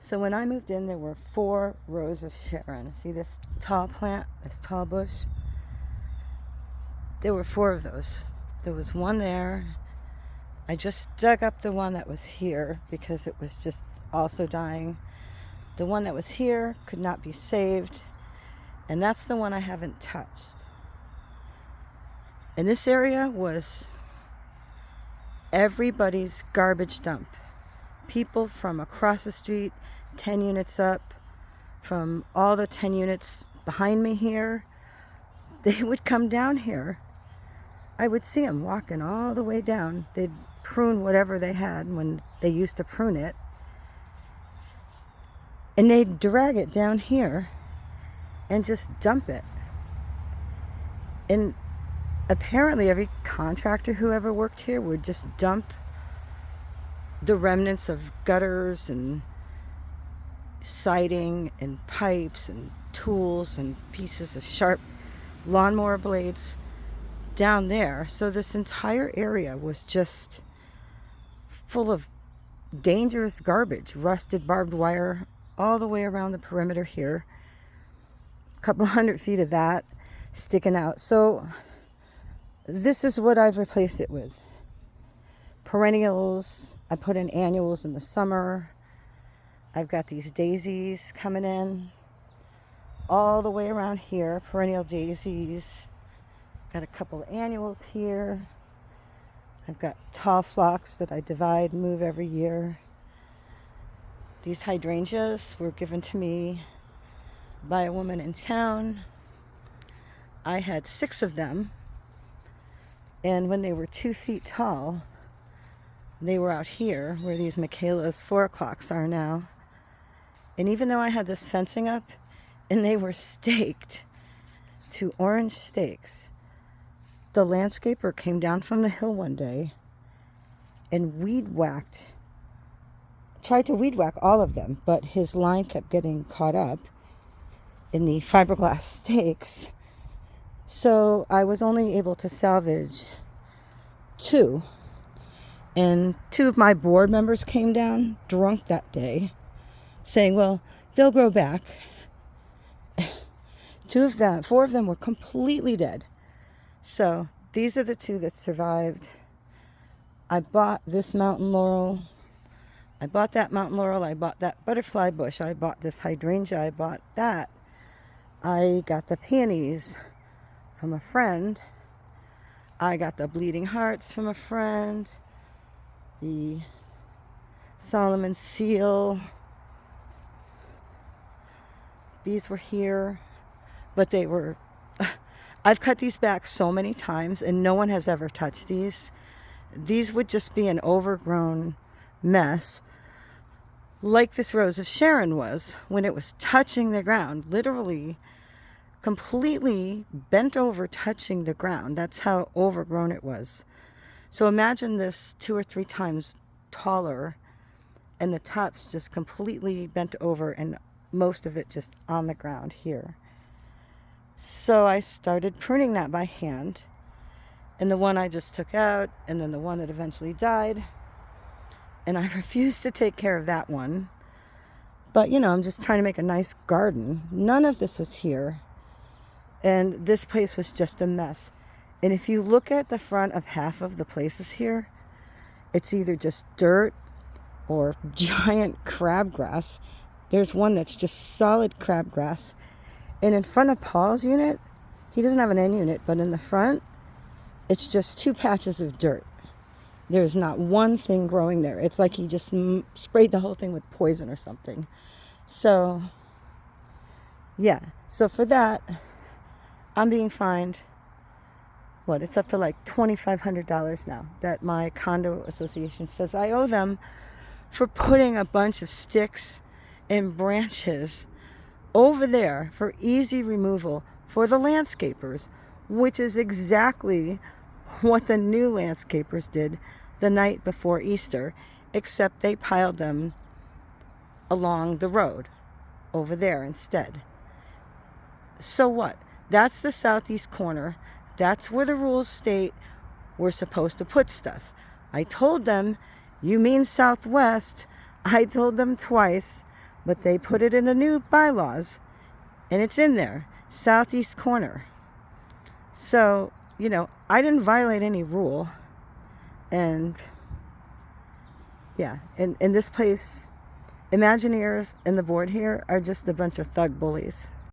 So when I moved in, there were 4 rows of Sharon. See this tall plant, this tall bush? There were 4 of those. There was one there. I just dug up the one that was here because it was just also dying. The one that was here could not be saved, and that's the one I haven't touched. And this area was everybody's garbage dump. People from across the street, 10 units up, from all the 10 units behind me here, they would come down here. I would see them walking all the way down. They'd prune whatever they had when they used to prune it, and they'd drag it down here and just dump it. And apparently every contractor who ever worked here would just dump the remnants of gutters and siding and pipes and tools and pieces of sharp lawnmower blades down there. So this entire area was just full of dangerous garbage, rusted barbed wire all the way around the perimeter here. A couple 100 feet of that sticking out. So this is what I've replaced it with. Perennials. I put in annuals in the summer. I've got these daisies coming in all the way around here. Perennial daisies. Got a couple of annuals here. I've got tall phlox that I divide and move every year. These hydrangeas were given to me by a woman in town. I had 6 of them. And when they were 2 feet tall, they were out here where these Michaela's 4 o'clocks are now. And even though I had this fencing up and they were staked to orange stakes, the landscaper came down from the hill one day and tried to weed whack all of them, but his line kept getting caught up in the fiberglass stakes. So I was only able to salvage 2. And 2 of my board members came down drunk that day saying, well, they'll grow back. 4 of them were completely dead. So these are the 2 that survived. I bought this mountain laurel. I bought that mountain laurel. I bought that butterfly bush. I bought this hydrangea. I bought that. I got the peonies from a friend. I got the bleeding hearts from a friend. The Solomon seal. These were here, but they were... I've cut these back so many times and no one has ever touched these. These would just be an overgrown mess, like this rose of Sharon was when it was touching the ground, literally completely bent over touching the ground. That's how overgrown it was. So imagine this 2 or 3 times taller and the tops just completely bent over and most of it just on the ground here. So I started pruning that by hand, and the one I just took out, and then the one that eventually died, and I refused to take care of that one. But I'm just trying to make a nice garden. None of this was here, and this place was just a mess. And if you look at the front of half of the places here, it's either just dirt or giant crabgrass. There's one that's just solid crabgrass. And in front of Paul's unit, he doesn't have an end unit, but in the front, it's just 2 patches of dirt. There's not one thing growing there. It's like he just sprayed the whole thing with poison or something. So, yeah. So for that, I'm being fined, it's up to like $2,500 now that my condo association says I owe them for putting a bunch of sticks and branches over there for easy removal for the landscapers, which is exactly what the new landscapers did the night before Easter, except they piled them along the road over there instead. So what? That's the southeast corner. That's where the rules state we're supposed to put stuff. I told them, you mean southwest. I told them twice. but they put it in the new bylaws, and it's in there, southeast corner. So, I didn't violate any rule. And yeah, in this place, Imagineers and the board here are just a bunch of thug bullies.